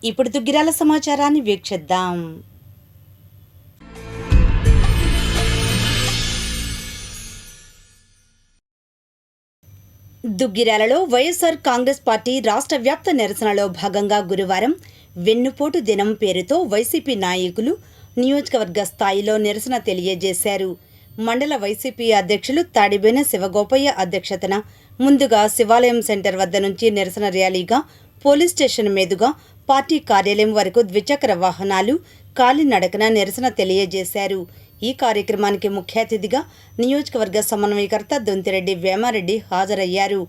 ఇప్పుడు దుగ్గిరాల సమాచారాన్ని వీక్షిద్దాం. దుగ్గిరాలలో వైఎస్ఆర్ కాంగ్రెస్ పార్టీ రాష్ట్ర వ్యాప్త నిరసనలో భాగంగా గురువారం వెన్నుపోటు దినం పేరుతో వైసీపీ నాయకులు నియోజకవర్గ స్థాయిలో నిరసన తెలియజేశారు. మండల వైసీపీ అధ్యక్షులు తాడిబోయిన శివగోపయ్య అధ్యక్షతన ముందుగా శివాలయం సెంటర్ వద్ద నుంచి నిరసన ర్యాలీగా పోలీస్ స్టేషన్ మీదుగా పార్టీ కార్యాలయం వరకు ద్విచక్ర వాహనాలు కాలినడకన నిరసన తెలియజేశారు. ఈ కార్యక్రమానికి ముఖ్య అతిథిగా నియోజకవర్గ సమన్వయకర్త దొంతిరెడ్డి వేమారెడ్డి హాజరయ్యారు.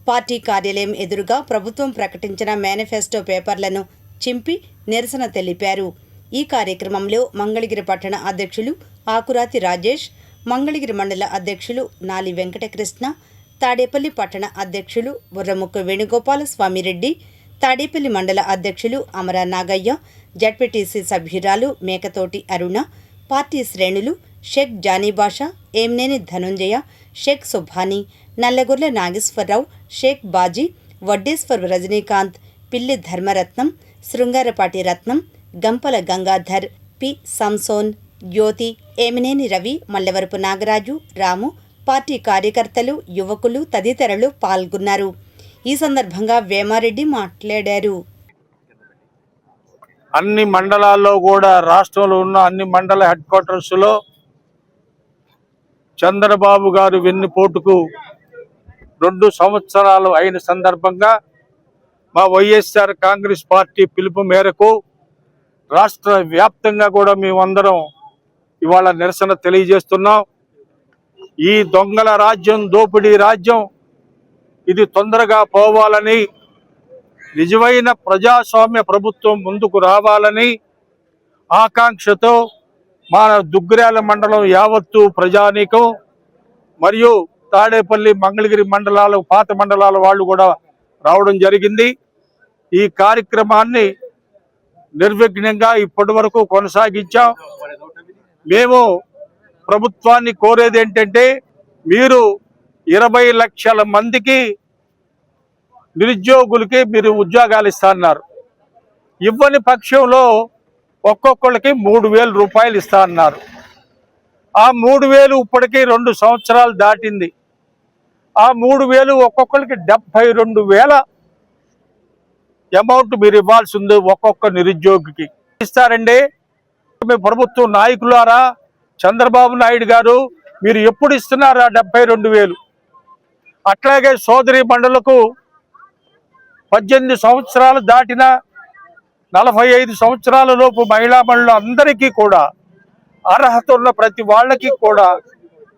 పార్టీ కార్యాలయం ఎదురుగా ప్రభుత్వం ప్రకటించిన మేనిఫెస్టో పేపర్లను చింపి నిరసన తెలిపారు. ఈ కార్యక్రమంలో మంగళగిరి పట్టణ అధ్యక్షులు ఆకురాతి రాజేష్, మంగళగిరి మండల అధ్యక్షులు నాలి వెంకటకృష్ణ, తాడేపల్లి పట్టణ అధ్యక్షులు బుర్రముక్కు వేణుగోపాల స్వామిరెడ్డి, తాడేపల్లి మండల అధ్యక్షులు అమర నాగయ్య, జడ్పీటీసీ సభ్యురాలు మేకతోటి అరుణ, పార్టీ శ్రేణులు షేక్ జానీబాషా, ఏమ్నేని ధనుంజయ, షేక్ సుభాని, నల్లగొర్ల నాగేశ్వరరావు, షేక్ బాజీ, వడ్డేశ్వర్ రజనీకాంత్, పిల్లి ధర్మరత్నం, శృంగారపాటి రత్నం, గంపల గంగాధర్, పి సంసోన్, జ్యోతి, ఏమినేని రవి, మల్లవరపు నాగరాజు, రాము, పార్టీ కార్యకర్తలు, యువకులు తదితరులు పాల్గొన్నారు. ఈ సందర్భంగా వేమారెడ్డి మాట్లాడారు. అన్ని మండలాల్లో కూడా రాష్ట్రంలో ఉన్న అన్ని మండల హెడ్ క్వార్టర్స్లో చంద్రబాబు గారు వెన్నుపోటుకు 2 సంవత్సరాలు అయిన సందర్భంగా మా వైఎస్ఆర్ కాంగ్రెస్ పార్టీ పిలుపు మేరకు రాష్ట్ర వ్యాప్తంగా కూడా మేమందరం ఇవాళ నిరసన తెలియజేస్తున్నాం. ఈ దొంగల రాజ్యం, దోపిడీ రాజ్యం ఇది తొందరగా పోవాలని, నిజమైన ప్రజాస్వామ్య ప్రభుత్వం ముందుకు రావాలని ఆకాంక్షతో మన దుగ్గిరాల మండలం యావత్తు ప్రజానీకం మరియు తాడేపల్లి, మంగళగిరి మండలాలు, పాత మండలాల వాళ్ళు కూడా రావడం జరిగింది. ఈ కార్యక్రమాన్ని నిర్విఘ్నంగా ఇప్పటి వరకు కొనసాగించాం. మేము ప్రభుత్వాన్ని కోరేది ఏంటంటే, మీరు 20 లక్షల మందికి నిరుద్యోగులకి మీరు ఉద్యోగాలు ఇస్తాన్నారు. ఇవ్వని పక్షంలో ఒక్కొక్కళ్ళకి 3,000 రూపాయలు ఇస్తా అన్నారు. ఆ 3,000 ఇప్పటికీ 2 సంవత్సరాలు దాటింది. ఆ 3,000 ఒక్కొక్కరికి 72,000 అమౌంట్ మీరు ఇవ్వాల్సి ఉంది ఒక్కొక్క నిరుద్యోగికి. ఇస్తారండి మీ ప్రభుత్వం నాయకులారా, చంద్రబాబు నాయుడు గారు మీరు ఎప్పుడు ఇస్తున్నారా 72,000? అట్లాగే సోదరి మండలకు 18 సంవత్సరాలు దాటిన 45 సంవత్సరాల లోపు మహిళా మండలు అందరికీ కూడా అర్హత ఉన్న ప్రతి వాళ్ళకి కూడా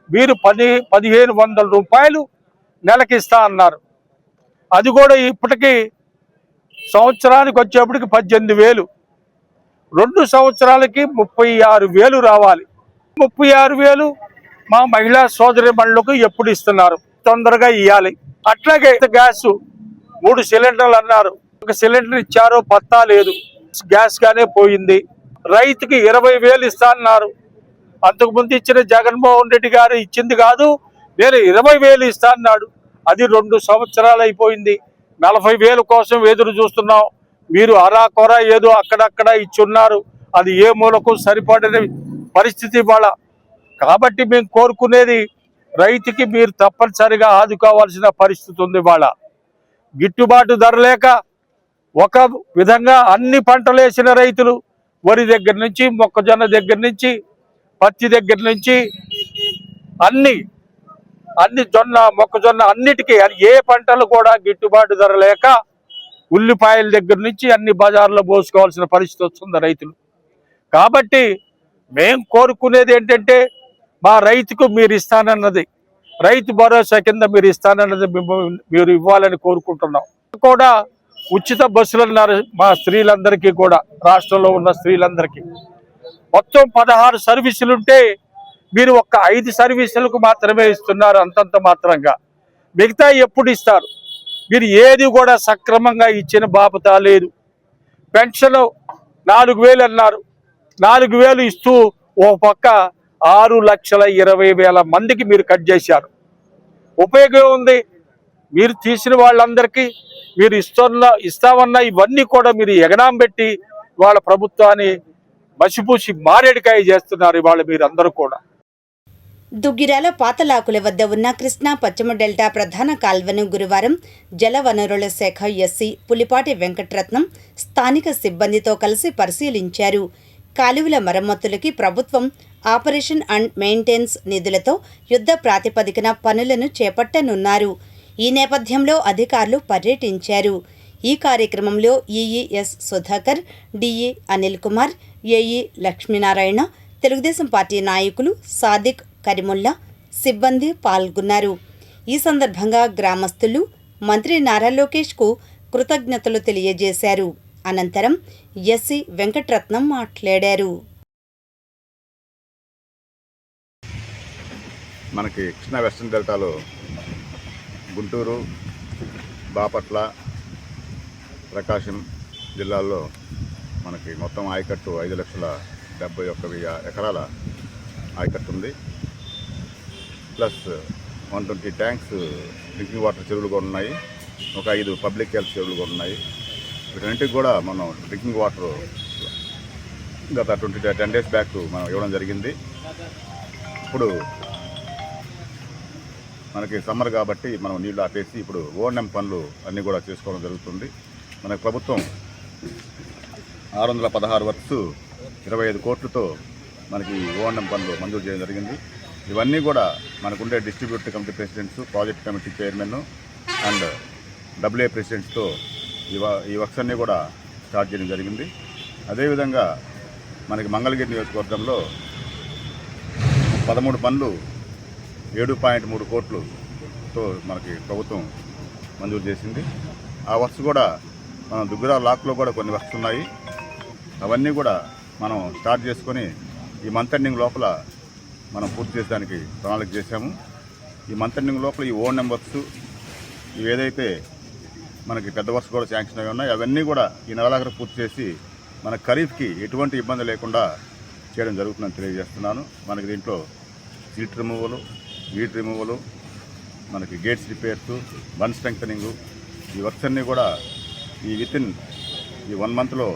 మీరు 1,500 రూపాయలు నెలకిస్తా అన్నారు. అది కూడా ఇప్పటికీ సంవత్సరానికి వచ్చేప్పటికి 18,000, 2 సంవత్సరాలకి 36,000 రావాలి. 36,000 మా మహిళా సోదరి మండలకు ఎప్పుడు ఇస్తున్నారు? తొందరగా ఇవ్వాలి. అట్లాగే గ్యాస్ 3 సిలిండర్లు అన్నారు, 1 సిలిండర్ ఇచ్చారో పత్తా లేదు, గ్యాస్ గానే పోయింది. రైతుకి 20,000 ఇస్తా అన్నారు. అంతకుముందు ఇచ్చిన జగన్మోహన్ రెడ్డి గారు ఇచ్చింది కాదు, నేను 20,000 ఇస్తా అన్నాడు. అది 2 సంవత్సరాలు అయిపోయింది. 40,000 కోసం ఎదురు చూస్తున్నాం. మీరు అరాకొర ఏదో అక్కడక్కడ ఇచ్చున్నారు. అది ఏ మూలకు సరిపడని పరిస్థితి ఇవాళ. కాబట్టి మేము కోరుకునేది, రైతుకి మీరు తప్పనిసరిగా ఆదుకోవాల్సిన పరిస్థితి ఉంది. ఇవాళ గిట్టుబాటు ధర లేక ఒక విధంగా అన్ని పంటలు వేసిన రైతులు, వరి దగ్గర నుంచి, మొక్కజొన్న దగ్గర నుంచి, పత్తి దగ్గర నుంచి అన్ని జొన్న, మొక్కజొన్న అన్నిటికీ ఏ పంటలు కూడా గిట్టుబాటు ధర లేక ఉల్లిపాయల దగ్గర నుంచి అన్ని బజార్లో పోసుకోవాల్సిన పరిస్థితి వస్తుంది రైతులు. కాబట్టి మేం కోరుకునేది ఏంటంటే, మా రైతుకు మీరు ఇస్తానన్నది, రైతు భరోసా కింద మీరు ఇస్తానన్నది మీరు ఇవ్వాలని కోరుకుంటున్నాం. కూడా ఉచిత బస్సులు అన్నారు మా స్త్రీలందరికీ కూడా, రాష్ట్రంలో ఉన్న స్త్రీలందరికీ. మొత్తం 16 సర్వీసులుంటే మీరు ఒక్క 5 సర్వీసులకు మాత్రమే ఇస్తున్నారు, అంతంత మాత్రంగా. మిగతా ఎప్పుడు ఇస్తారు? మీరు ఏది కూడా సక్రమంగా ఇచ్చిన బాపత లేదు. పెన్షన్ 4,000 అన్నారు, 4,000 ఇస్తూ ఓ పక్క 6,20,000 మందికి మీరు కట్ చేశారు. ఉపయోగం ఉంది? మీరు తీసిన వాళ్ళందరికీ మీరు ఇస్తామన్న ఇవన్నీ కూడా మీరు ఎగనాం పెట్టి వాళ్ళ ప్రభుత్వాన్ని మసిపూసి మారేడికాయ చేస్తున్నారు ఇవాళ మీరందరూ కూడా. దుగ్గిరాల పాతలాకుల వద్ద ఉన్న కృష్ణా పశ్చిమ డెల్టా ప్రధాన కాల్వను గురువారం జలవనరుల శాఖ ఎస్సీ పులిపాటి వెంకటరత్నం స్థానిక సిబ్బందితో కలిసి పరిశీలించారు. కాలువల మరమ్మతులకి ప్రభుత్వం ఆపరేషన్ అండ్ మెయింటెనెన్స్ నిధులతో యుద్ధ ప్రాతిపదికన పనులను చేపట్టనున్నారు. ఈ నేపథ్యంలో అధికారులు పర్యటించారు. ఈ కార్యక్రమంలో EEs Sudhakar, DE Anil Kumar, AE Lakshminarayana, Telugudesam party నాయకులు సాదిక్, కరిముల్లా, సిబ్బంది పాల్గొన్నారు. ఈ సందర్భంగా గ్రామస్తులు మంత్రి నారా లోకేష్కు కృతజ్ఞతలు తెలియజేశారు. అనంతరం ఎస్సీ వెంకటరత్నం మాట్లాడారు. మనకి కృష్ణా వెస్టర్న్ డెల్టాలో గుంటూరు, బాపట్ల, ప్రకాశం జిల్లాల్లో మనకి మొత్తం ఆయకట్టు 5,71,000 ఎకరాల ఆయకట్టు ఉంది. ప్లస్ 120 ట్యాంక్స్ డ్రింకింగ్ వాటర్ చెరువులు కూడా ఉన్నాయి. ఒక 5 పబ్లిక్ హెల్త్ చెరువులు కూడా ఉన్నాయి. వీటన్నిటికి కూడా మనం డ్రింకింగ్ వాటర్ గత 10 డేస్ బ్యాక్ మనం ఇవ్వడం జరిగింది. ఇప్పుడు మనకి సమ్మర్ కాబట్టి మనం నీళ్లు ఆపేసి ఇప్పుడు ఓఎన్ఎం పనులు అన్నీ కూడా చేసుకోవడం జరుగుతుంది. మన ప్రభుత్వం 616 వర్క్స్ 25 కోట్లతో మనకి ఓఎన్ఎం పనులు మంజూరు చేయడం జరిగింది. ఇవన్నీ కూడా మనకుండే distributor committee presidents, project committee chairman and WA ప్రెసిడెంట్స్తో ఈ వర్క్స్ అన్నీ కూడా స్టార్ట్ చేయడం జరిగింది. అదేవిధంగా మనకి మంగళగిరి నియోజకవర్గంలో 13 పనులు 7.3 కోట్లతో మనకి ప్రభుత్వం మంజూరు చేసింది. ఆ వర్క్స్ కూడా మనం దుగ్గిరాల లాక్లో కూడా కొన్ని వర్క్స్ ఉన్నాయి. అవన్నీ కూడా మనం స్టార్ట్ చేసుకొని ఈ మంత్ ఎండింగ్ లోపల మనం పూర్తి చేసేదానికి ప్రణాళిక చేశాము. ఈ మంత్ ఎండింగ్ లోపల ఈ ఓఎన్ఎం వర్క్స్ ఇవి ఏదైతే మనకి పెద్ద వర్క్స్ కూడా శాంక్షన్ అయి ఉన్నాయి అవన్నీ కూడా ఈ నెలాఖరు పూర్తి చేసి మన ఖరీఫ్కి ఎటువంటి ఇబ్బంది లేకుండా చేయడం జరుగుతుందని తెలియజేస్తున్నాను. మనకి దీంట్లో సీట్ రిమూవలు, వీట్ రిమూవలు, మనకి గేట్స్ రిపేర్స్, బన్ స్ట్రెంగ్తనింగు, ఈ వర్క్స్ అన్నీ కూడా ఈ వితిన్ ఈ 1 మంత్లో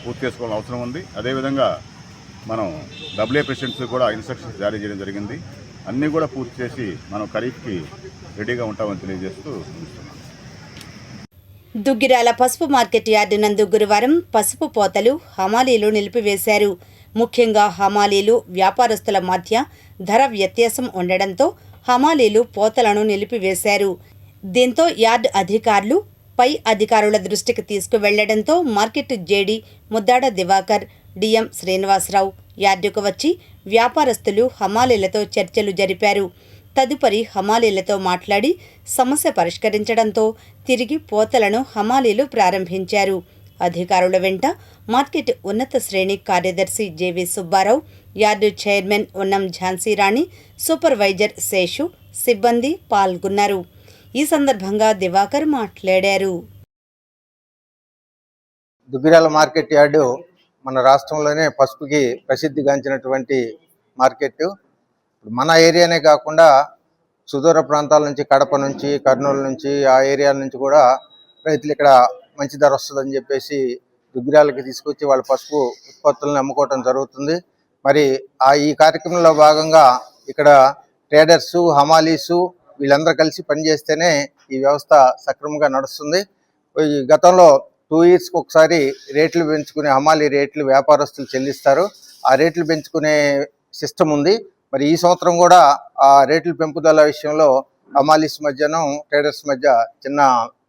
పూర్తి చేసుకోవాల్సిన అవసరం ఉంది. అదేవిధంగా మనం డబ్ల్యూఏ ప్రెసిడెంట్స్ కూడా ఇన్స్ట్రక్షన్స్ జారీ చేయడం జరిగింది. అన్నీ కూడా పూర్తి చేసి మనం ఖరీఫ్కి రెడీగా ఉంటామని తెలియజేస్తూ ముగిస్తున్నాం. దుగ్గిరాల పసుపు మార్కెట్ యార్డు నందు గురువారం పసుపు పోతలు హమాలీలు నిలిపివేశారు. ముఖ్యంగా హమాలీలు వ్యాపారస్తుల మధ్య ధర వ్యత్యాసం ఉండడంతో హమాలీలు పోతలను నిలిపివేశారు. దీంతో యార్డు అధికారులు పై అధికారుల దృష్టికి తీసుకువెళ్లడంతో market JD Muddada Diwakar, DM Srinivasarao యార్డుకు వచ్చి వ్యాపారస్తులు హమాలీలతో చర్చలు జరిపారు. తదుపరి హమాలీలతో మాట్లాడి సమస్య పరిష్కరించడంతో తిరిగి పోతలను హమాలీలు ప్రారంభించారు. అధికారుల వెంట మార్కెట్ ఉన్నత శ్రేణి కార్యదర్శి జేవి సుబ్బారావు, యార్డు చైర్మన్ ఉన్నం ఝాన్సీరాణి, సూపర్వైజర్ శేషు, సిబ్బంది పాల్గొన్నారు. ఈ సందర్భంగా దివాకర్ మాట్లాడారు. దుగ్గిరాల మార్కెట్ యార్డు మన రాష్ట్రంలోనే పసుపుకి ప్రసిద్ధిగాంచినటువంటి మార్కెట్. మన ఏరియానే కాకుండా సుదూర ప్రాంతాల నుంచి, కడప నుంచి, కర్నూలు నుంచి, ఆ ఏరియాల నుంచి కూడా రైతులు ఇక్కడ మంచి ధర వస్తుందని చెప్పేసి దుగ్గిరాలకి తీసుకొచ్చి వాళ్ళ పసుపు ఉత్పత్తులను అమ్ముకోవటం జరుగుతుంది. మరి ఈ కార్యక్రమంలో భాగంగా ఇక్కడ ట్రేడర్సు, హమాలీసు వీళ్ళందరూ కలిసి పనిచేస్తేనే ఈ వ్యవస్థ సక్రమంగా నడుస్తుంది. ఈ గతంలో 2 ఇయర్స్కి ఒకసారి రేట్లు పెంచుకునే హమాలీ రేట్లు వ్యాపారస్తులు చెల్లిస్తారు. ఆ రేట్లు పెంచుకునే సిస్టమ్ ఉంది. మరి ఈ సంవత్సరం కూడా ఆ రేట్ల పెంపుదల విషయంలో హమాలీస్ మధ్యను ట్రేడర్స్ మధ్య చిన్న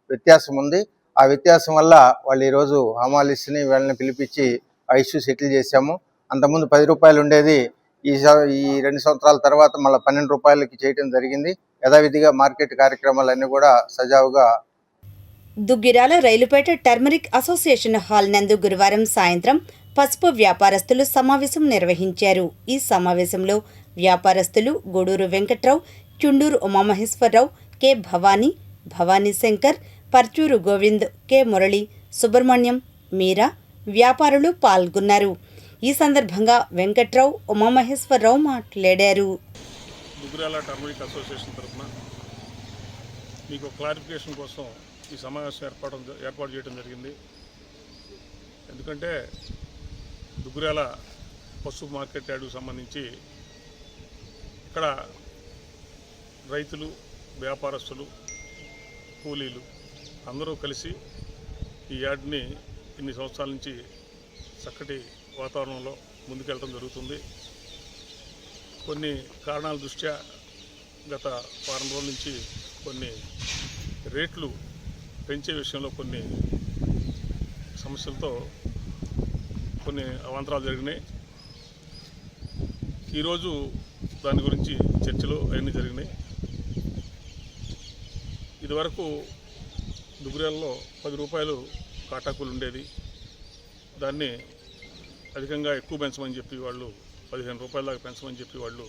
వ్యత్యాసం ఉంది. ఆ వ్యత్యాసం వల్ల వాళ్ళు ఈరోజు హమాలీస్ని వీళ్ళని పిలిపించి ఆ ఇష్యూ సెటిల్ చేశాము. అంతకుముందు 10 రూపాయలు ఉండేది, ఈ 2 సంవత్సరాల తర్వాత మళ్ళీ 12 రూపాయలకి చేయడం జరిగింది. యథావిధిగా మార్కెట్ కార్యక్రమాలన్నీ కూడా సజావుగా. Duggirala Railpet turmeric association hall నందు గురువారం సాయంత్రం పసుపు వ్యాపారస్తులు సమావేశం నిర్వహించారు. ఈ సమావేశంలో వ్యాపారస్తులు గూడూరు వెంకట్రావు, చుండూరు ఉమామహేశ్వరరావు, కె భవానీ, భవానీ శంకర్, పర్చూరు గోవింద్, కె మురళి, సుబ్రహ్మణ్యం, మీరా వ్యాపారులు పాల్గొన్నారు. ఈ సందర్భంగా వెంకట్రావు, ఉమామహేశ్వరరావు మాట్లాడారు. దుగ్గిరాల టర్మరిక్ అసోసియేషన్ తరఫున మీకు క్లారిఫికేషన్ కోసం ఈ సమావేశం ఏర్పాటు చేయడం జరిగింది. ఎందుకంటే దుగ్గురాల పశు మార్కెట్ యార్డుకు సంబంధించి ఇక్కడ రైతులు, వ్యాపారస్తులు, కూలీలు అందరూ కలిసి ఈ యార్డ్ని ఇన్ని సంవత్సరాల నుంచి చక్కటి వాతావరణంలో ముందుకెళ్ళడం జరుగుతుంది. కొన్ని కారణాల దృష్ట్యా గత వారం రోజుల నుంచి కొన్ని రేట్లు పెంచే విషయంలో కొన్ని సమస్యలతో కొన్ని అవాంతరాలు జరిగినాయి. ఈరోజు దాని గురించి చర్చలు అవన్నీ జరిగినాయి. ఇదివరకు దుగ్గురాలలో 10 రూపాయలు కాటాకులు ఉండేది. దాన్ని అధికంగా ఎక్కువ పెంచమని చెప్పి వాళ్ళు 15 రూపాయల దాకా పెంచమని చెప్పి వాళ్ళు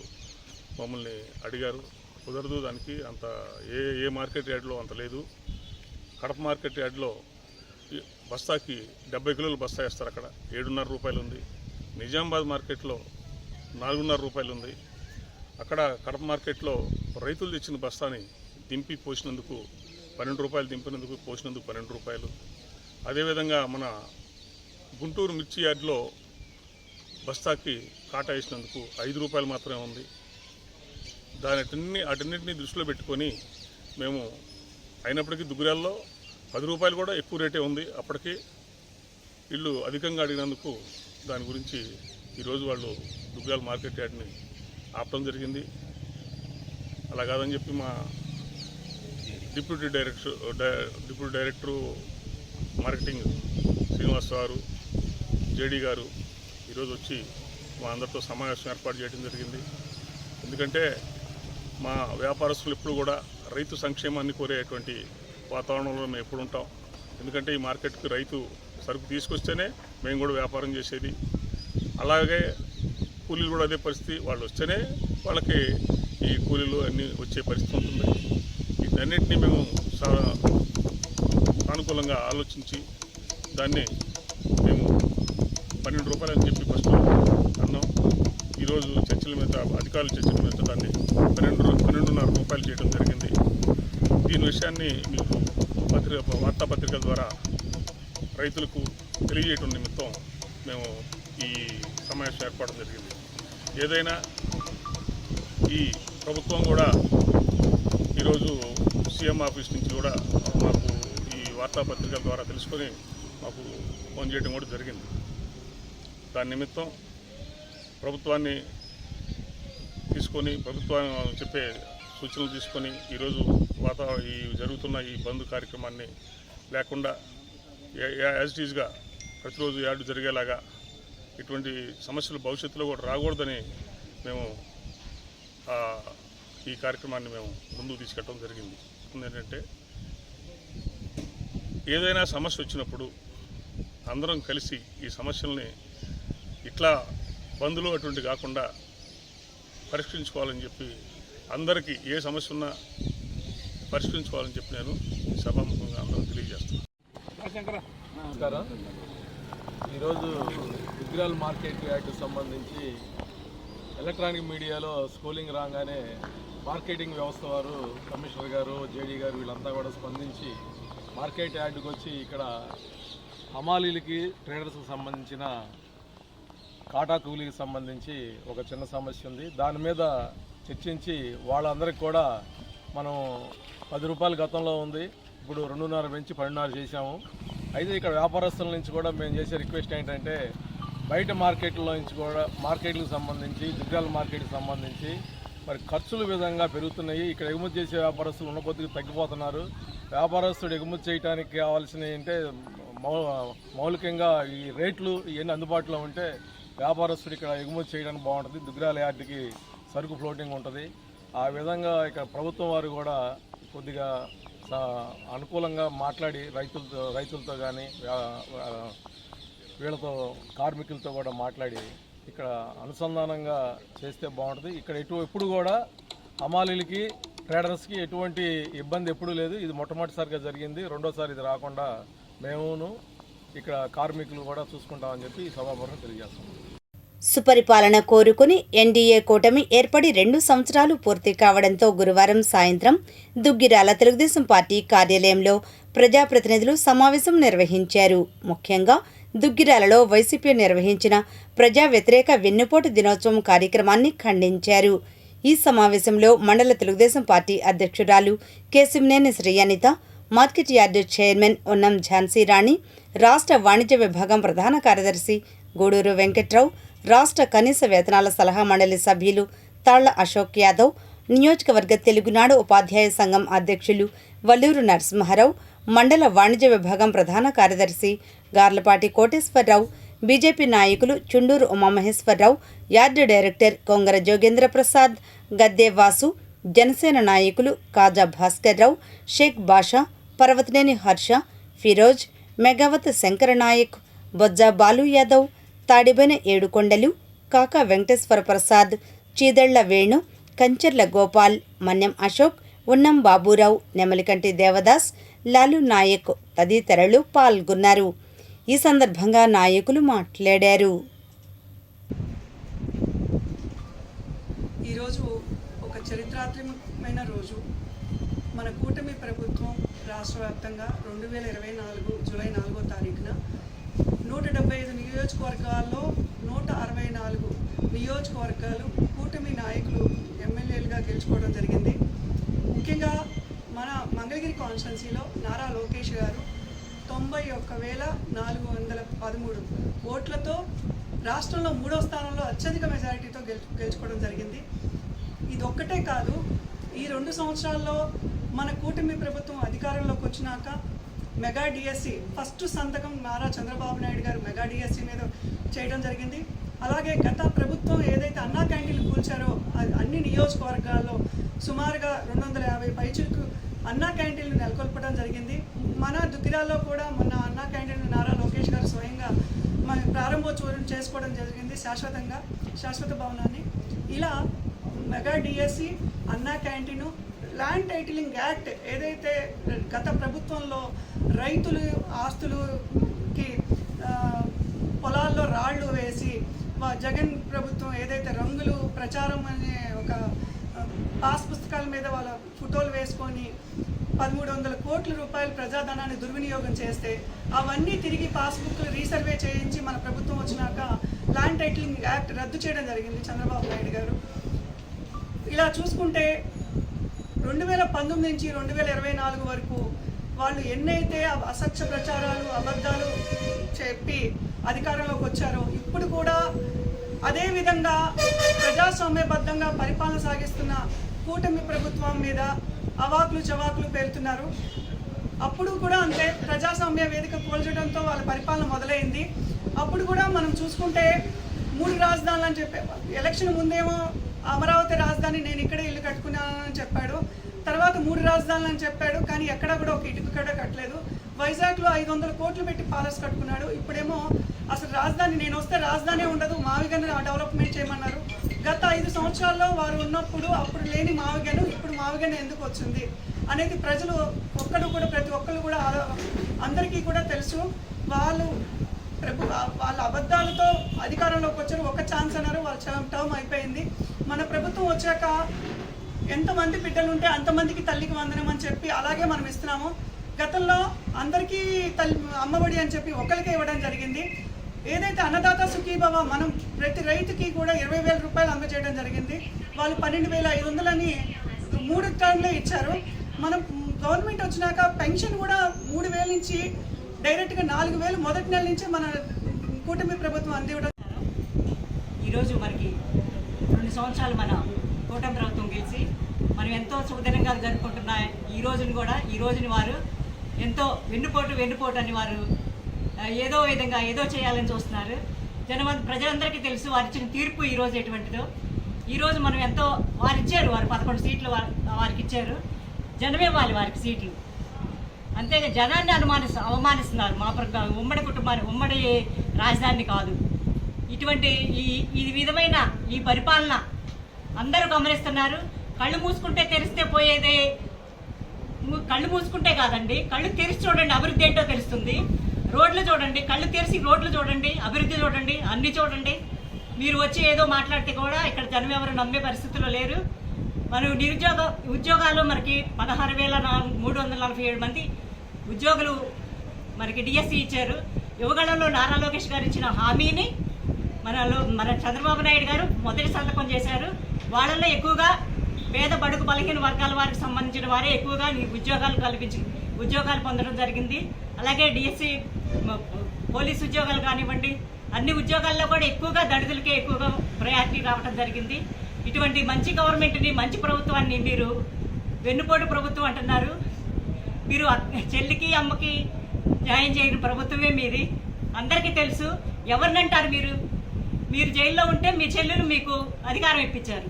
మమ్మల్ని అడిగారు. కుదరదు, దానికి అంత ఏ మార్కెట్ యార్డ్లో అంత లేదు. కడప మార్కెట్ యార్డ్లో బస్తాకి 70 కిలోలు బస్తా వేస్తారు, అక్కడ 7.5 రూపాయలు ఉంది. నిజామాబాద్ మార్కెట్లో 4.5 రూపాయలు ఉంది. అక్కడ కడప మార్కెట్లో రైతులు తెచ్చిన బస్తాని దింపి పోసినందుకు 12 రూపాయలు, దింపినందుకు పోసినందుకు 12 రూపాయలు. అదేవిధంగా మన గుంటూరు మిర్చి యార్డ్లో బస్తాకి కాటా వేసినందుకు 5 రూపాయలు మాత్రమే ఉంది. అటన్నిటినీ దృష్టిలో పెట్టుకొని మేము అయినప్పటికీ దుగ్గురాల్లో 10 రూపాయలు కూడా ఎక్కువ రేటే ఉంది. అప్పటికి వీళ్ళు అధికంగా అడిగినందుకు దాని గురించి ఈరోజు వాళ్ళు దుగ్గురాల మార్కెట్ యార్డ్ని ఆపడం జరిగింది. అలా కాదని చెప్పి మా డిప్యూటీ డైరెక్టరు మార్కెటింగ్ శ్రీనివాస్ గారు, జేడీ గారు ఈరోజు వచ్చి మా అందరితో సమావేశం ఏర్పాటు చేయడం జరిగింది. ఎందుకంటే మా వ్యాపారస్తులు ఎప్పుడు కూడా రైతు సంక్షేమాన్ని కోరేటువంటి వాతావరణంలో మేము ఎప్పుడు ఉంటాం. ఎందుకంటే ఈ మార్కెట్కి రైతు సరుకు తీసుకొస్తేనే మేము కూడా వ్యాపారం చేసేది. అలాగే కూలీలు కూడా అదే పరిస్థితి, వాళ్ళు వస్తేనే వాళ్ళకి ఈ కూలీలు అన్నీ వచ్చే పరిస్థితి ఉంటుంది. వీటన్నిటినీ మేము సానుకూలంగా ఆలోచించి దాన్ని మేము 12 రూపాయలు అని చెప్పి ఫస్ట్ అన్నాం. ఈరోజు చర్చల మీద, అధికారుల చర్చల మీద దాన్ని 12.5 రూపాయలు చేయడం జరిగింది. దీని విషయాన్ని మీకు వార్తాపత్రికల ద్వారా రైతులకు తెలియజేయడం నిమిత్తం మేము ఈ సమావేశం ఏర్పడడం జరిగింది. ఏదైనా ఈ ప్రభుత్వం కూడా ఈరోజు సీఎం ఆఫీస్ నుంచి కూడా మాకు ఈ వార్తాపత్రికల ద్వారా తెలుసుకొని మాకు ఫోన్ చేయడం కూడా జరిగింది. దాని నిమిత్తం ప్రభుత్వాన్ని తీసుకొని, ప్రభుత్వం చెప్పే సూచనలు తీసుకొని ఈరోజు ఈ జరుగుతున్న ఈ బంద్ కార్యక్రమాన్ని లేకుండా యాజ్ ఇట్ ఈజ్గా ప్రతిరోజు యార్డు జరిగేలాగా ఇటువంటి సమస్యలు భవిష్యత్తులో కూడా రాకూడదని మేము ఈ కార్యక్రమాన్ని మేము ముందుకు తీసుకెళ్ళడం జరిగింది. ఏంటంటే ఏదైనా సమస్య వచ్చినప్పుడు అందరం కలిసి ఈ సమస్యల్ని ఇట్లా బంద్లు అటువంటి కాకుండా పరిష్కరించుకోవాలని చెప్పి, అందరికీ ఏ సమస్య ఉన్నా పరిష్కరించుకోవాలని చెప్పి నేను సభాముఖంగా అందరూ తెలియజేస్తాను. నమస్కారం. ఈరోజు దుగ్గిరాల మార్కెట్ యార్డ్కి సంబంధించి ఎలక్ట్రానిక్ మీడియాలో స్కూలింగ్ రాగానే మార్కెటింగ్ వ్యవస్థ వారు, కమిషనర్ గారు, జేడీ గారు వీళ్ళంతా కూడా స్పందించి మార్కెట్ యార్డ్కి వచ్చి ఇక్కడ హమాలీలకి, ట్రేడర్స్కి సంబంధించిన కాటా కూలీకి సంబంధించి ఒక చిన్న సమస్య ఉంది. దాని మీద చర్చించి వాళ్ళందరికీ కూడా మనం 10 రూపాయలు గతంలో ఉంది, ఇప్పుడు 2.5 పెంచి 12.5 చేశాము. అయితే ఇక్కడ వ్యాపారస్తుల నుంచి కూడా మేము చేసే రిక్వెస్ట్ ఏంటంటే, బయట మార్కెట్లో నుంచి కూడా మార్కెట్లకు సంబంధించి, దుగ్గిరాల మార్కెట్కి సంబంధించి మరి ఖర్చుల విధంగా పెరుగుతున్నాయి. ఇక్కడ ఎగుమతి చేసే వ్యాపారస్తులు ఉన్న కొద్దిగా తగ్గిపోతున్నారు. వ్యాపారస్తుడు ఎగుమతి చేయడానికి కావాల్సినవి అంటే మౌలికంగా ఈ రేట్లు ఇవన్నీ అందుబాటులో ఉంటే వ్యాపారస్తుడు ఇక్కడ ఎగుమతి చేయడానికి బాగుంటుంది. దుగ్గిరాల యార్డుకి సరుకు ఫ్లోటింగ్ ఉంటుంది. ఆ విధంగా ఇక్కడ ప్రభుత్వం వారు కూడా కొద్దిగా అనుకూలంగా మాట్లాడి రైతులతో కానీ వీళ్ళతో కార్మికులతో కూడా మాట్లాడి ఇక్కడ అనుసంధానంగా చేస్తే బాగుంటుంది. ఇక్కడ ఎప్పుడు కూడా హమాలీలకి, ట్రేడర్స్కి ఎటువంటి ఇబ్బంది ఎప్పుడూ లేదు. ఇది మొట్టమొదటిసారిగా జరిగింది. రెండోసారి ఇది రాకుండా మేమును ఇక్కడ కార్మికులు కూడా చూసుకుంటామని చెప్పి ఈ సభాపూర్వకంగా తెలియజేస్తున్నాం. సుపరిపాలన కోరుకుని ఎన్డీఏ కూటమి ఏర్పడి 2 సంవత్సరాలు పూర్తి కావడంతో గురువారం సాయంత్రం దుగ్గిరాల తెలుగుదేశం పార్టీ కార్యాలయంలో ప్రజాప్రతినిధులు సమావేశం నిర్వహించారు. ముఖ్యంగా దుగ్గిరాలలో వైసీపీ నిర్వహించిన ప్రజా వ్యతిరేక వెన్నుపోటు దినోత్సవం కార్యక్రమాన్ని ఖండించారు. ఈ సమావేశంలో మండల తెలుగుదేశం పార్టీ అధ్యక్షురాలు Kesineni Sri Anitha, market yard chairman Unnam Jhansi రాణి, రాష్ట్ర వాణిజ్య విభాగం ప్రధాన కార్యదర్శి గూడూరు వెంకట్రావు, రాష్ట్ర కనీస వేతనాల సలహా మండలి సభ్యులు తాళ్ల అశోక్ యాదవ్, నియోజకవర్గ తెలుగునాడు ఉపాధ్యాయ సంఘం అధ్యక్షులు వల్లూరు నరసింహారావు, మండల వాణిజ్య విభాగం ప్రధాన కార్యదర్శి గార్లపాటి కోటేశ్వరరావు, బీజేపీ నాయకులు చుండూరు ఉమామహేశ్వరరావు, యార్డు డైరెక్టర్ కొంగర జోగేంద్ర ప్రసాద్, గద్దే వాసు, జనసేన నాయకులు కాజా భాస్కర్రావు, షేక్ బాషా, పర్వతనేని హర్ష, ఫిరోజ్, మెగావత్ శంకరనాయక్, బొజ్జా బాలు యాదవ్, తాడిబైన ఏడుకొండలు, కాకా వెంకటేశ్వర ప్రసాద్, చీదళ్ల వేణు, కంచర్ల గోపాల్, మన్యం అశోక్, ఉన్నం బాబురావు, నెమలికంటి దేవదాస్, లాలు నాయక్ తదితరులు పాల్గొన్నారు. ఈ సందర్భంగా నాయకులు మాట్లాడారు. ఈరోజు ఒక చరిత్రాత్మకమైన రోజు. మన కూటమి ప్రభుత్వం రాష్ట్ర వ్యాప్తంగా 2024 జూలై 4వ తారీఖున 175 నియోజకవర్గాల్లో 164 నియోజకవర్గాలు కూటమి నాయకులు ఎమ్మెల్యేలుగా గెలుచుకోవడం జరిగింది. ముఖ్యంగా మన మంగళగిరి కాన్స్టిట్యున్సీలో నారా లోకేష్ గారు 91,413 ఓట్లతో రాష్ట్రంలో 3వ స్థానంలో అత్యధిక మెజారిటీతో గెలుచుకోవడం జరిగింది. ఇది ఒక్కటే కాదు, ఈ 2 సంవత్సరాల్లో మన కూటమి ప్రభుత్వం అధికారంలోకి వచ్చినాక మెగా డిఎస్సి ఫస్ట్ సంతకం నారా చంద్రబాబు నాయుడు గారు మెగా డిఎస్సి మీద చేయడం జరిగింది. అలాగే గత ప్రభుత్వం ఏదైతే అన్నా క్యాంటీన్లు కూల్చారో అన్ని నియోజకవర్గాల్లో సుమారుగా 250 పైచులకు అన్నా క్యాంటీన్లు నెలకొల్పడం జరిగింది. మన దుగ్గిరాల్లో కూడా మొన్న అన్నా క్యాంటీన్ నారా లోకేష్ గారు స్వయంగా మన ప్రారంభోత్సవం చేసుకోవడం జరిగింది, శాశ్వత భవనాన్ని. ఇలా మెగా డిఎస్సి, అన్నా క్యాంటీను, ల్యాండ్ టైటిలింగ్ యాక్ట్ ఏదైతే గత ప్రభుత్వంలో రైతులు ఆస్తులకి పొలాల్లో రాళ్ళు వేసి జగన్ ప్రభుత్వం ఏదైతే రంగులు ప్రచారం అనే ఒక పాస్ పుస్తకాల మీద వాళ్ళ ఫోటోలు వేసుకొని 1300 కోట్ల రూపాయల ప్రజాధనాన్ని దుర్వినియోగం చేస్తే అవన్నీ తిరిగి పాస్బుక్లు రీసర్వే చేయించి మన ప్రభుత్వం వచ్చినాక ల్యాండ్ టైటిలింగ్ యాక్ట్ రద్దు చేయడం జరిగింది చంద్రబాబు నాయుడు గారు. ఇలా చూసుకుంటే 2019 నుంచి 2024 వరకు వాళ్ళు ఎన్నైతే అసత్య ప్రచారాలు, అబద్ధాలు చెప్పి అధికారంలోకి వచ్చారో ఇప్పుడు కూడా అదేవిధంగా ప్రజాస్వామ్యబద్ధంగా పరిపాలన సాగిస్తున్న కూటమి ప్రభుత్వం మీద అవాకులు చవాకులు పేలుతున్నారు. అప్పుడు కూడా అంతే, ప్రజాస్వామ్య వేదిక కూల్చడంతో వాళ్ళ పరిపాలన మొదలైంది. అప్పుడు కూడా మనం చూసుకుంటే 3 రాజధానులు అని చెప్పేవాళ్ళు. ఎలక్షన్ ముందేమో అమరావతి రాజధాని నేను ఇక్కడే ఇల్లు కట్టుకున్నానని చెప్పాడు, తర్వాత 3 రాజధానులు అని చెప్పాడు, కానీ ఎక్కడ కూడా ఒక ఇటుక కూడా కట్టలేదు. వైజాగ్లో 500 కోట్లు పెట్టి ప్యాలెస్ కట్టుకున్నాడు. ఇప్పుడేమో అసలు రాజధాని నేను వస్తే రాజధాని ఉండదు, మావిగని డెవలప్మెంట్ చేయమన్నారు. గత 5 సంవత్సరాల్లో వారు ఉన్నప్పుడు అప్పుడు లేని మావిగను ఇప్పుడు మావిగను ఎందుకు వచ్చింది అనేది ప్రజలు ప్రతి ఒక్కరు కూడా అందరికీ కూడా తెలుసు. వాళ్ళ అబద్ధాలతో అధికారంలోకి వచ్చారు. ఒక ఛాన్స్ అన్నారు, వాళ్ళ టర్మ్ అయిపోయింది. మన ప్రభుత్వం వచ్చాక ఎంతమంది బిడ్డలు ఉంటే అంతమందికి తల్లికి వందనం అని చెప్పి అలాగే మనం ఇస్తున్నాము. గతంలో అందరికీ అమ్మఒడి అని చెప్పి ఒకరికే ఇవ్వడం జరిగింది. ఏదైతే అన్నదాత సుఖీభవ మనం ప్రతి రైతుకి కూడా 20,000 రూపాయలు అందజేయడం జరిగింది. వాళ్ళు 12,500 అని 3 టర్మ్లో ఇచ్చారు. మనం గవర్నమెంట్ వచ్చినాక పెన్షన్ కూడా 3,000 నుంచి డైరెక్ట్గా 4,000 మొదటి నెల నుంచి మన కూటమి ప్రభుత్వం అందివ్వడం. ఈరోజు మనకి 2 సంవత్సరాలు మన కూటమి ప్రభుత్వం గెలిచి మనం ఎంతో సుఖదినంగా జరుపుకుంటున్న ఈ రోజుని వారు ఎంతో వెన్నుపోటు అని వారు ఏదో విధంగా ఏదో చేయాలని చూస్తున్నారు. ప్రజలందరికీ తెలుసు వారు ఇచ్చిన తీర్పు ఈరోజు ఎటువంటిదో. ఈరోజు మనం ఎంతో వారు 11 సీట్లు వారికి ఇచ్చారు. జనమే వారికి సీట్లు. అంతేగా జనాన్ని అవమానిస్తున్నారు. మా ఉమ్మడి కుటుంబాన్ని, ఉమ్మడి రాజధానిని కాదు. ఇటువంటి ఈ విధమైన ఈ పరిపాలన అందరూ గమనిస్తున్నారు. కళ్ళు మూసుకుంటే తెరిస్తే పోయేదే. కళ్ళు మూసుకుంటే కాదండి, కళ్ళు తెరిచి చూడండి, అభివృద్ధి ఏంటో తెలుస్తుంది. రోడ్లు చూడండి, కళ్ళు తెరిచి రోడ్లు చూడండి, అభివృద్ధి చూడండి, అన్ని చూడండి. మీరు వచ్చి ఏదో మాట్లాడితే కూడా ఇక్కడ జనం ఎవరు నమ్మే పరిస్థితుల్లో లేరు. మనం ఉద్యోగాలు మనకి 16,347 మంది ఉద్యోగులు మనకి డిఎస్సి ఇచ్చారు. యువగళంలో నారా లోకేష్ గారు ఇచ్చిన హామీని మన చంద్రబాబు నాయుడు గారు మొదటి సంతకం చేశారు. వాళ్ళల్లో ఎక్కువగా పేద బడుగు బలహీన వర్గాల వారికి సంబంధించిన వారే ఎక్కువగా ఉద్యోగాలు పొందడం జరిగింది. అలాగే డిఎస్సి పోలీసు ఉద్యోగాలు కానివ్వండి, అన్ని ఉద్యోగాల్లో కూడా ఎక్కువగా దళితులకే ఎక్కువగా ప్రయారిటీ రావడం జరిగింది. ఇటువంటి మంచి గవర్నమెంట్ని, మంచి ప్రభుత్వాన్ని మీరు వెన్నుపోటు ప్రభుత్వం అంటున్నారు. మీరు చెల్లికి అమ్మకి న్యాయం చేయని ప్రభుత్వమే మీది. అందరికీ తెలుసు. ఎవరినంటారు మీరు జైల్లో ఉంటే మీ చెల్లెలు మీకు అధికారం ఇప్పించారు.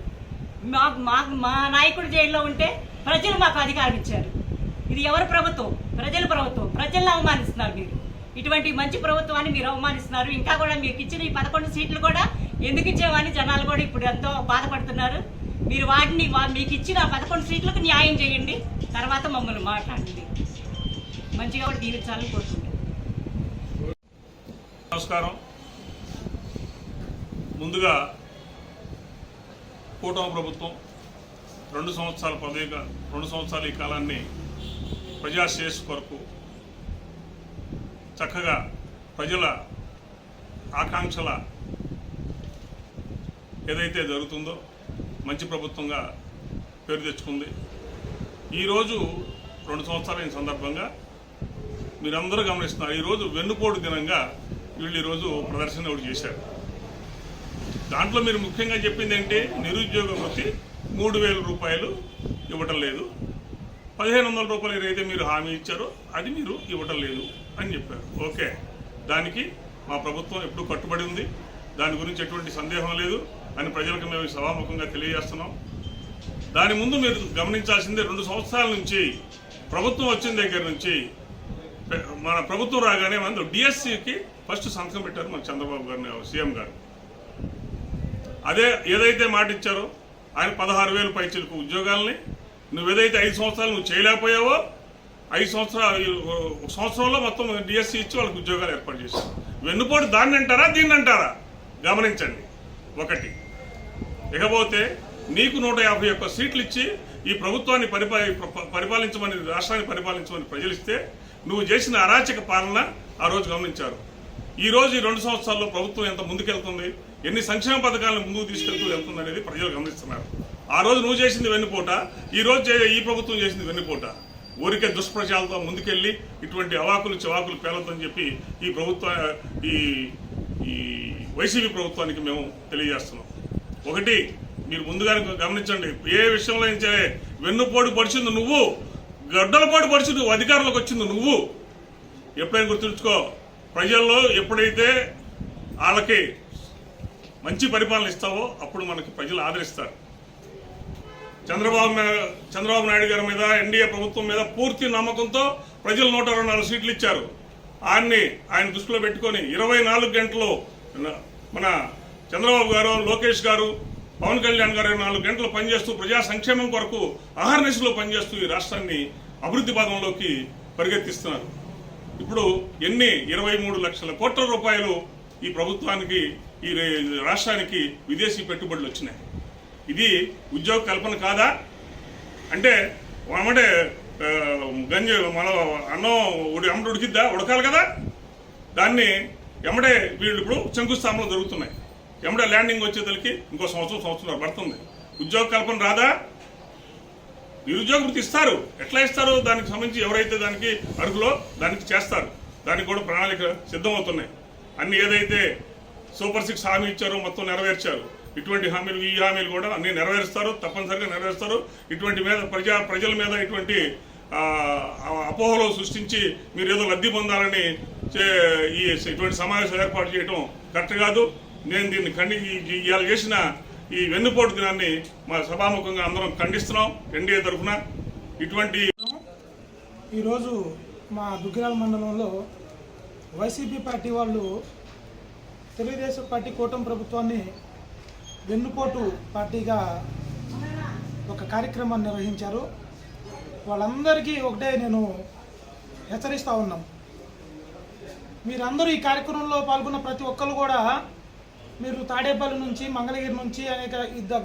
మా నాయకుడు జైల్లో ఉంటే ప్రజలు మాకు అధికారం ఇచ్చారు. ఇది ఎవరి ప్రభుత్వం? ప్రజల ప్రభుత్వం. ప్రజలను అవమానిస్తున్నారు మీరు. ఇటువంటి మంచి ప్రభుత్వాన్ని మీరు అవమానిస్తున్నారు. ఇంకా కూడా మీకు ఇచ్చిన ఈ 11 సీట్లు కూడా ఎందుకు ఇచ్చేవని జనాలు కూడా ఇప్పుడు ఎంతో బాధపడుతున్నారు. మీరు వాటిని మీకు ఇచ్చిన 11 సీట్లకు న్యాయం చేయండి, తర్వాత మమ్మల్ని మాట్లాడండి. మంచిగా కూడా దీవించాలని కోరుకుంటున్నాను. నమస్కారం. ముందుగా కూటమి ప్రభుత్వం 2 సంవత్సరాల ఈ కాలాన్ని ప్రజాశ్రేయస్సు కొరకు చక్కగా ప్రజల ఆకాంక్షల ఏదైతే జరుగుతుందో మంచి ప్రభుత్వంగా పేరు తెచ్చుకుంది. ఈరోజు 2 సంవత్సరాల సందర్భంగా మీరందరూ గమనిస్తున్నారు. ఈరోజు వెన్నుపోటు దినంగా వీళ్ళు ఈరోజు ప్రదర్శన ఒకటి చేశారు. దాంట్లో మీరు ముఖ్యంగా చెప్పింది ఏంటి? నిరుద్యోగ వృత్తి 3,000 రూపాయలు ఇవ్వటం లేదు, 1,500 రూపాయలు ఏదైతే మీరు హామీ ఇచ్చారో అది మీరు ఇవ్వటం లేదు అని చెప్పారు. ఓకే, దానికి మా ప్రభుత్వం ఎప్పుడూ కట్టుబడి ఉంది, దాని గురించి ఎటువంటి సందేహం లేదు అని ప్రజలకు మేము సభాముఖంగా తెలియజేస్తున్నాం. దాని ముందు మీరు గమనించాల్సిందే, 2 సంవత్సరాల నుంచి ప్రభుత్వం వచ్చిన దగ్గర నుంచి మన ప్రభుత్వం రాగానే మన డిఎస్సికి ఫస్ట్ సంతకం పెట్టారు మన చంద్రబాబు గారు, సీఎం గారు. అదే ఏదైతే మాట ఇచ్చారో ఆయన 16,000 పైచిలకు ఉద్యోగాలని నువ్వేదైతే 5 సంవత్సరాలు నువ్వు చేయలేకపోయావో 5 సంవత్సరంలో మొత్తం డిఎస్సి ఇచ్చి వాళ్ళకి ఉద్యోగాలు ఏర్పాటు చేశారు. వెన్నుపోటు దాన్ని అంటారా దీన్ని అంటారా గమనించండి. ఒకటి, ఇకపోతే నీకు 151 సీట్లు ఇచ్చి ఈ ప్రభుత్వాన్ని పరిపాలించమని, రాష్ట్రాన్ని పరిపాలించమని ప్రజలు ఇస్తే నువ్వు చేసిన అరాచక పాలన ఆ రోజు గమనించారు. ఈ రోజు ఈ 2 సంవత్సరాల్లో ప్రభుత్వం ఎంత ముందుకెళ్తుంది, ఎన్ని సంక్షేమ పథకాలను ముందుకు తీసుకెళ్తూ వెళ్తుంది అనేది ప్రజలు గమనిస్తున్నారు. ఆ రోజు నువ్వు చేసింది వెన్నుపోట, ఈ రోజు ఈ ప్రభుత్వం చేసింది వెన్నుపోట. ఊరికే దుష్ప్రచారాలతో ముందుకెళ్లి ఇటువంటి అవాకులు చివాకులు పేలొద్దని చెప్పి ఈ వైసీపీ ప్రభుత్వానికి మేము తెలియజేస్తున్నాం. ఒకటి, మీరు ముందుగా గమనించండి, ఏ విషయంలో నుంచే వెన్నుపోటు పడిచింది నువ్వు, గడ్డలపాటు పడిచి నువ్వు అధికారంలోకి వచ్చింది నువ్వు. ఎప్పుడైనా గుర్తుంచుకో, ప్రజల్లో ఎప్పుడైతే వాళ్ళకి మంచి పరిపాలన ఇస్తావో అప్పుడు మనకి ప్రజలు ఆదరిస్తారు. చంద్రబాబు నాయుడు గారి మీద, ఎన్డీఏ ప్రభుత్వం మీద పూర్తి నమ్మకంతో ప్రజలు 124 సీట్లు ఇచ్చారు. ఆయన దృష్టిలో పెట్టుకొని 24 గంటలు మన చంద్రబాబు గారు, లోకేష్ గారు, పవన్ కళ్యాణ్ గారు 4 గంటలు పనిచేస్తూ ప్రజా సంక్షేమం కొరకు అహర్నిశలో పనిచేస్తూ ఈ రాష్ట్రాన్ని అభివృద్ధి పదంలోకి పరిగెత్తిస్తున్నారు. ఇప్పుడు 23 లక్షల కోట్ల రూపాయలు ఈ ప్రభుత్వానికి, ఈ రాష్ట్రానికి విదేశీ పెట్టుబడులు వచ్చినాయి. ఇది ఉద్యోగ కల్పన కాదా? అంటే గంజి మన అన్నం ఎమ్మటి ఉడికిద్దా? ఉడకాలి కదా. దాన్ని ఎమ్మడే వీళ్ళు ఇప్పుడు శంకుస్థాపనలు జరుగుతున్నాయి. ఎమ్మడే ల్యాండింగ్ వచ్చేతలకి ఇంకో సంవత్సరం పడుతుంది. ఉద్యోగ కల్పన రాదా? నిరుద్యోగ వృత్తి ఇస్తారు. ఎట్లా ఇస్తారు? దానికి సంబంధించి ఎవరైతే దానికి అర్హులో దానికి చేస్తారు. దానికి కూడా ప్రణాళిక సిద్ధమవుతున్నాయి. అన్ని ఏదైతే సూపర్ 6 హామీ ఇచ్చారో మొత్తం నెరవేర్చారు. ఇటువంటి హామీలు, ఈ హామీలు కూడా అన్ని నెరవేరుస్తారు, తప్పనిసరిగా నెరవేరుస్తారు. ఇటువంటి మీద ప్రజల మీద ఇటువంటి అపోహలు సృష్టించి మీరు ఏదో లబ్ధి పొందాలని ఇటువంటి సమావేశం ఏర్పాటు చేయడం కరెక్ట్ కాదు. నేను దీన్ని ఇవాళ చేసిన ఈ వెన్నుపోటు దినాన్ని మా సభాముఖంగా అందరం ఖండిస్తున్నాం ఎన్డీఏ తరఫున. ఇటువంటి ఈరోజు మా దుగ్గిరాల మండలంలో వైసీపీ పార్టీ వాళ్ళు తెలుగుదేశం పార్టీ కూటమి ప్రభుత్వాన్ని వెన్నుపోటు పార్టీగా ఒక కార్యక్రమాన్ని నిర్వహించారు. వాళ్ళందరికీ ఒకటే నేను హెచ్చరిస్తూ ఉన్నాం, మీరందరూ ఈ కార్యక్రమంలో పాల్గొన్న ప్రతి ఒక్కరు కూడా మీరు తాడేపల్లి నుంచి, మంగళగిరి నుంచి, అనేక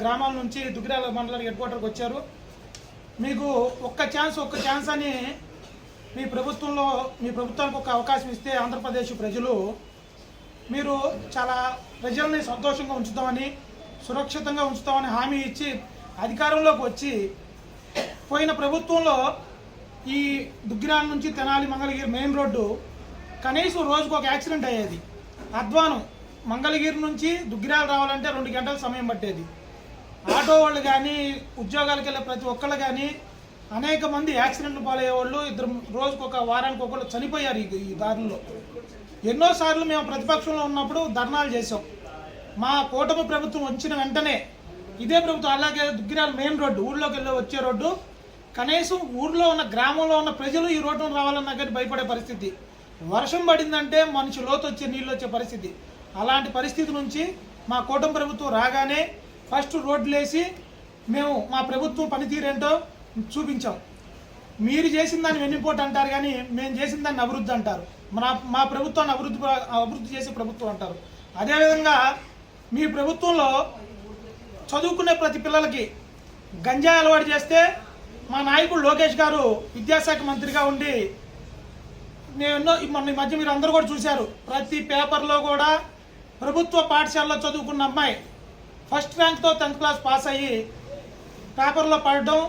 గ్రామాల నుంచి దుగ్గిరాల మండలం హెడ్ క్వార్టర్కి వచ్చారు. మీకు ఒక్క ఛాన్స్ అని మీ ప్రభుత్వానికి ఒక అవకాశం ఇస్తే ఆంధ్రప్రదేశ్ ప్రజలు మీరు చాలా ప్రజల్ని సంతోషంగా ఉంచుతామని, సురక్షితంగా ఉంచుతామని హామీ ఇచ్చి అధికారంలోకి వచ్చి పోయిన ప్రభుత్వంలో ఈ దుగ్గిరాల నుంచి తెనాలి మంగళగిరి మెయిన్ రోడ్డు కనీసం రోజుకు ఒక యాక్సిడెంట్ అయ్యేది. అధ్వానం మంగళగిరి నుంచి దుగ్గిరాలు రావాలంటే 2 గంటల సమయం పట్టేది. ఆటో వాళ్ళు కానీ, ఉద్యోగాలకు వెళ్ళే ప్రతి ఒక్కళ్ళు కానీ అనేక మంది యాక్సిడెంట్లు పాలయ్యేవాళ్ళు, రోజుకు ఒక వారానికి ఒకళ్ళు చనిపోయారు ఈ దారుల్లో. ఎన్నోసార్లు మేము ప్రతిపక్షంలో ఉన్నప్పుడు ధర్నాలు చేసాం. మా కూటమి ప్రభుత్వం వచ్చిన వెంటనే ఇదే ప్రభుత్వం అలాగే దుగ్గిరాల మెయిన్ రోడ్డు, ఊళ్ళోకి వెళ్ళి వచ్చే రోడ్డు, కనీసం ఊళ్ళో ఉన్న గ్రామంలో ఉన్న ప్రజలు ఈ రోడ్డును రావాలన్నా కానీ భయపడే పరిస్థితి. వర్షం పడిందంటే మనిషి లోతు వచ్చే నీళ్ళు వచ్చే పరిస్థితి. అలాంటి పరిస్థితి నుంచి మా కూటమి ప్రభుత్వం రాగానే ఫస్ట్ రోడ్లు వేసి మేము మా ప్రభుత్వం పనితీరేంటో చూపించాం. మీరు చేసిన దాన్ని వెన్నుపోటు అంటారు కానీ మేము చేసిన దాన్ని అభివృద్ధి అంటారు. మా ప్రభుత్వాన్ని అభివృద్ధి చేసే ప్రభుత్వం అంటారు. అదేవిధంగా మీ ప్రభుత్వంలో చదువుకునే ప్రతి పిల్లలకి గంజాయి అలవాటు చేస్తే మా నాయకుడు లోకేష్ గారు విద్యాశాఖ మంత్రిగా ఉండి మొన్న ఈ మధ్య మీరు అందరూ కూడా చూశారు, ప్రతి పేపర్లో కూడా ప్రభుత్వ పాఠశాలలో చదువుకున్న అమ్మాయి ఫస్ట్ ర్యాంక్తో 10th క్లాస్ పాస్ అయ్యి పేపర్లో పడడం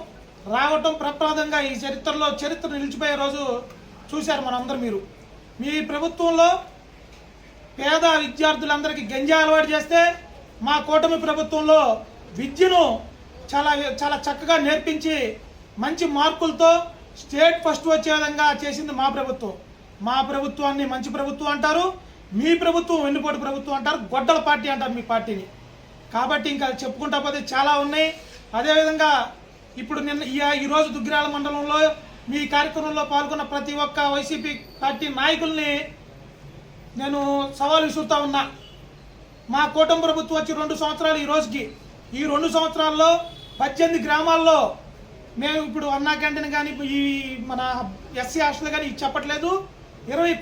రావటం ప్రప్రదంగా ఈ చరిత్ర నిలిచిపోయే రోజు చూశారు మనందరూ. మీరు మీ ప్రభుత్వంలో పేద విద్యార్థులందరికీ గంజాయి అలవాటు చేస్తే మా కూటమి ప్రభుత్వంలో విద్యను చాలా చాలా చక్కగా నేర్పించి మంచి మార్కులతో స్టేట్ ఫస్ట్ వచ్చే విధంగా చేసింది మా ప్రభుత్వం. మా ప్రభుత్వాన్ని మంచి ప్రభుత్వం అంటారు, మీ ప్రభుత్వం వెన్నుపోటు ప్రభుత్వం అంటారు, గొడ్డల పార్టీ అంటారు మీ పార్టీని. కాబట్టి ఇంకా చెప్పుకుంటా పోతే చాలా ఉన్నాయి. అదేవిధంగా ఇప్పుడు ఈరోజు దుగ్గిరాల మండలంలో మీ కార్యక్రమంలో పాల్గొన్న ప్రతి ఒక్క వైసీపీ పార్టీ నాయకుల్ని నేను సవాల్ విసురుతా ఉన్నా. మా కూటమి ప్రభుత్వం వచ్చి 2 సంవత్సరాలు ఈ రోజుకి, ఈ 2 సంవత్సరాల్లో 18 గ్రామాల్లో మేము ఇప్పుడు అన్నా క్యాంటీన్ కానీ ఈ మన ఎస్సీ హాస్టల్ కానీ చెప్పట్లేదు, 20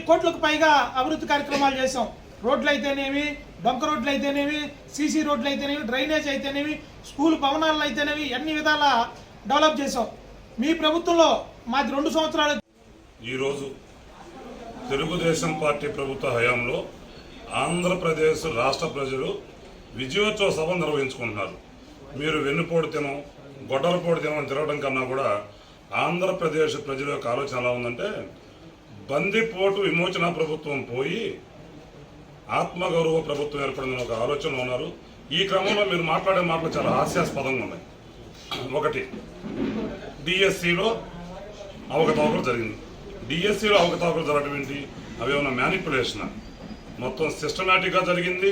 కోట్లకు పైగా అభివృద్ధి కార్యక్రమాలు చేసాం. రోడ్లు అయితేనేమి, డొంక రోడ్లు అయితేనేమి, సీసీ రోడ్లు అయితేనేమి, డ్రైనేజ్ అయితేనేమి, స్కూల్ భవనాలు అయితేనేమి అన్ని విధాలా డెవలప్ చేసాం. మీ ప్రభుత్వంలో మాది 2 సంవత్సరాలు. ఈరోజు తెలుగుదేశం పార్టీ ప్రభుత్వ హయాంలో ఆంధ్రప్రదేశ్ రాష్ట్ర ప్రజలు విజయోత్సవ సభ నిర్వహించుకుంటున్నారు. మీరు వెన్నుపోటు దినం, గొడ్డలపోటు దినం అని తిరగడం కన్నా కూడా ఆంధ్రప్రదేశ్ ప్రజల యొక్క ఆలోచన ఎలా ఉందంటే, బందిపోటు విమోచన ప్రభుత్వం పోయి ఆత్మగౌరవ ప్రభుత్వం ఏర్పడిందని ఒక ఆలోచనలో ఉన్నారు. ఈ క్రమంలో మీరు మాట్లాడే మాటలు చాలా హాస్యాస్పదంగా ఉన్నాయి. ఒకటి, డిఎస్సిలో అవకతవకలు జరిగింది. డిఎస్సిలో అవకతవకలు జరగడం ఏంటి? అవి ఏమైనా మ్యానిపులేషన్? మొత్తం సిస్టమేటిక్గా జరిగింది.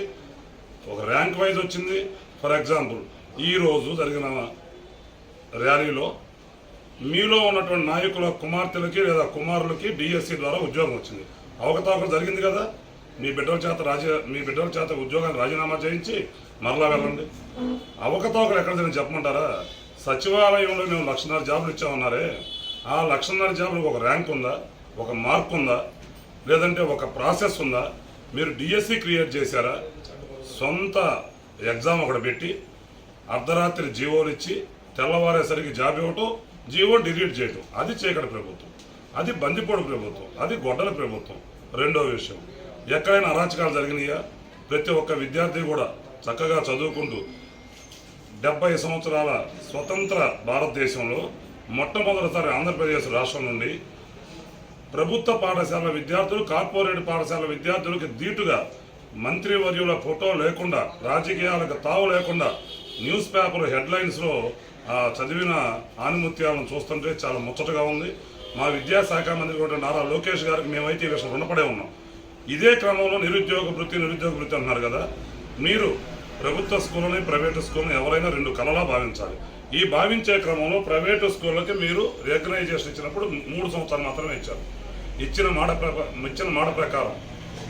ఒక ర్యాంక్ వైజ్ వచ్చింది. ఫర్ ఎగ్జాంపుల్, ఈరోజు జరిగిన ర్యాలీలో మీలో ఉన్నటువంటి నాయకుల కుమార్తెలకి లేదా కుమారులకి డిఎస్సి ద్వారా ఉద్యోగం వచ్చింది. అవకతవకలు జరిగింది కదా. మీ బిడ్డల చేత ఉద్యోగాన్ని రాజీనామా చేయించి మరలా వెళ్ళండి. అవకతవకలు ఎక్కడ జరిగింది చెప్పమంటారా? సచివాలయంలో మేము 1,50,000 జాబులు ఇచ్చామన్నారే, ఆ 1,50,000 జాబులకు ఒక ర్యాంక్ ఉందా, ఒక మార్క్ ఉందా, లేదంటే ఒక ప్రాసెస్ ఉందా? మీరు డిఎస్సి క్రియేట్ చేశారా? సొంత ఎగ్జామ్ ఒకటి పెట్టి అర్ధరాత్రి జీవోలు ఇచ్చి తెల్లవారేసరికి జాబ్ ఇవ్వటం, జీవో డిలీట్ చేయటం. అది చీకటి ప్రభుత్వం, అది బందిపోడు ప్రభుత్వం, అది గొడ్డల ప్రభుత్వం. రెండో విషయం, ఎక్కడైనా అరాచకాలు జరిగినాయా? ప్రతి ఒక్క విద్యార్థి కూడా చక్కగా చదువుకుంటూ 70 సంవత్సరాల స్వతంత్ర భారతదేశంలో మొట్టమొదటిసారి ఆంధ్రప్రదేశ్ రాష్ట్రం నుండి ప్రభుత్వ పాఠశాల విద్యార్థులు కార్పొరేట్ పాఠశాల విద్యార్థులకు ధీటుగా మంత్రివర్యుల ఫోటో లేకుండా, రాజకీయాలకు తావు లేకుండా న్యూస్ పేపర్ హెడ్లైన్స్లో చదివిన ఆనిముత్యాలను చూస్తుంటే చాలా ముచ్చటగా ఉంది. మా విద్యాశాఖ మంత్రి కూడా నారా లోకేష్ గారికి మేమైతే ఈ విషయం రుణపడే ఉన్నాం. ఇదే క్రమంలో నిరుద్యోగ వృత్తి అంటున్నారు కదా. మీరు ప్రభుత్వ స్కూళ్ళని, ప్రైవేటు స్కూళ్ళని ఎవరైనా 2 కళలా భావించాలి. ఈ భావించే క్రమంలో ప్రైవేటు స్కూళ్ళకి మీరు రికగ్నైజేషన్ ఇచ్చినప్పుడు 3 సంవత్సరాలు మాత్రమే ఇచ్చారు. ఇచ్చిన మాట ప్రకారం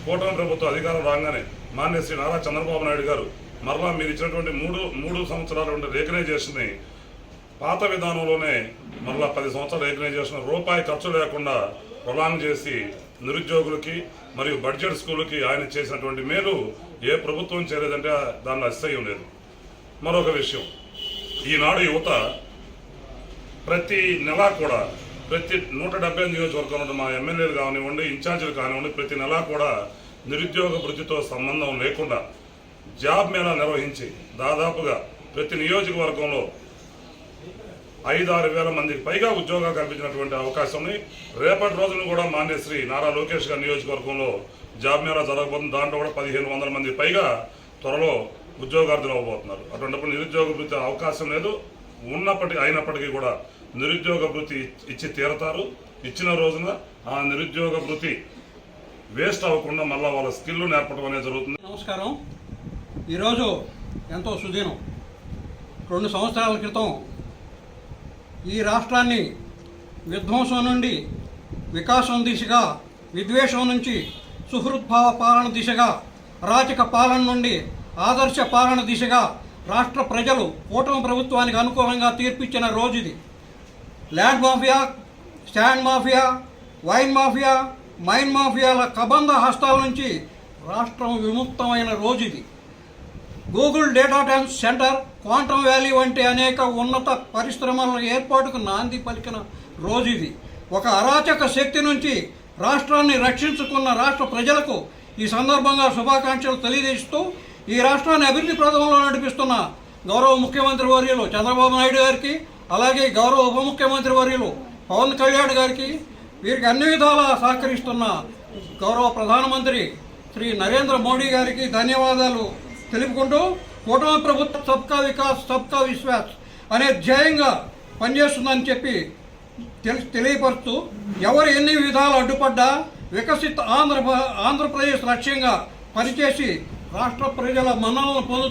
కూటమి ప్రభుత్వం అధికారం రాగానే మాన్య శ్రీ నారా చంద్రబాబు నాయుడు గారు మరలా మీరు ఇచ్చినటువంటి 3 సంవత్సరాల రికగ్నైజేషన్ని పాత విధానంలోనే మరలా 10 సంవత్సరాల రికగ్నైజేషన్ రూపాయి ఖర్చు లేకుండా ప్రొలాంగ్ చేసి నిరుద్యోగులకి మరియు బడ్జెట్ స్కూళ్ళకి ఆయన చేసినటువంటి మేలు ఏ ప్రభుత్వం చేయలేదంటే దానిలో అతిశయం లేదు. మరొక విషయం, ఈనాడు యువత ప్రతి నెలా కూడా ప్రతి 170 నియోజకవర్గంలో మా ఎమ్మెల్యేలు కానివ్వండి, ఇన్ఛార్జీలు కానివ్వండి, ప్రతి నెలా కూడా నిరుద్యోగ వృత్తితో సంబంధం లేకుండా జాబ్ మేళా నిర్వహించి దాదాపుగా ప్రతి నియోజకవర్గంలో 5-6 వేల మందికి పైగా ఉద్యోగాలు కల్పించినటువంటి అవకాశం ఉంది. రేపటి రోజున కూడా మాన్యశ్రీ నారా లోకేష్ గారి నియోజకవర్గంలో జాబ్ మేళా జరగబోతుంది. దాంట్లో కూడా 1500 మంది పైగా త్వరలో ఉద్యోగార్థులు అవ్వబోతున్నారు. అటువంటిప్పుడు నిరుద్యోగ వృత్తి అవకాశం లేదు. అయినప్పటికీ కూడా నిరుద్యోగ వృత్తి ఇచ్చి తీరతారు. ఇచ్చిన రోజున ఆ నిరుద్యోగ వృత్తి వేస్ట్ అవ్వకుండా మళ్ళీ వాళ్ళ స్కిల్ నేర్పడం అనేది జరుగుతుంది. నమస్కారం. ఈరోజు ఎంతో సుదినం. 2 సంవత్సరాల క్రితం ఈ రాష్ట్రాన్ని విధ్వంసం నుండి వికాసం దిశగా, విద్వేషం నుంచి సుహృద్భావ పాలన దిశగా, అరాచక పాలన నుండి ఆదర్శ పాలన దిశగా రాష్ట్ర ప్రజలు కూటమి ప్రభుత్వానికి అనుకూలంగా తీర్పిచ్చిన రోజు ఇది. Land mafia, stand mafia, wine mafia, mine మాఫియాల కబంధ హస్తాల నుంచి రాష్ట్రం విముక్తమైన రోజు ఇది. Google data centre, quantum valley వంటి అనేక ఉన్నత పరిశ్రమల ఏర్పాటుకు నాంది పలికిన రోజు ఇది. ఒక అరాచక శక్తి నుంచి రాష్ట్రాన్ని రక్షించుకున్న రాష్ట్ర ప్రజలకు ఈ సందర్భంగా శుభాకాంక్షలు తెలియజేస్తూ ఈ రాష్ట్రాన్ని అభివృద్ధి ప్రదంలో నడిపిస్తున్న గౌరవ ముఖ్యమంత్రి వర్యులు చంద్రబాబు నాయుడు గారికి, అలాగే గౌరవ ఉప ముఖ్యమంత్రి వర్యులు పవన్ కళ్యాణ్ గారికి, వీరికి అన్ని విధాలా సహకరిస్తున్న గౌరవ ప్రధానమంత్రి శ్రీ నరేంద్ర మోడీ గారికి ధన్యవాదాలు తెలుపుకుంటూ, కూటమి ప్రభుత్వం సబ్కా వికాస్ సబ్కా విశ్వాస్ అనే ధ్యేయంగా పనిచేస్తుందని చెప్పి తెలియపరుస్తూ, ఎవరు ఎన్ని విధాలు అడ్డుపడ్డా వికసిత ఆంధ్రప్రదేశ్ లక్ష్యంగా పనిచేసి రాష్ట్ర ప్రజల మన్ననలను పొందుతూ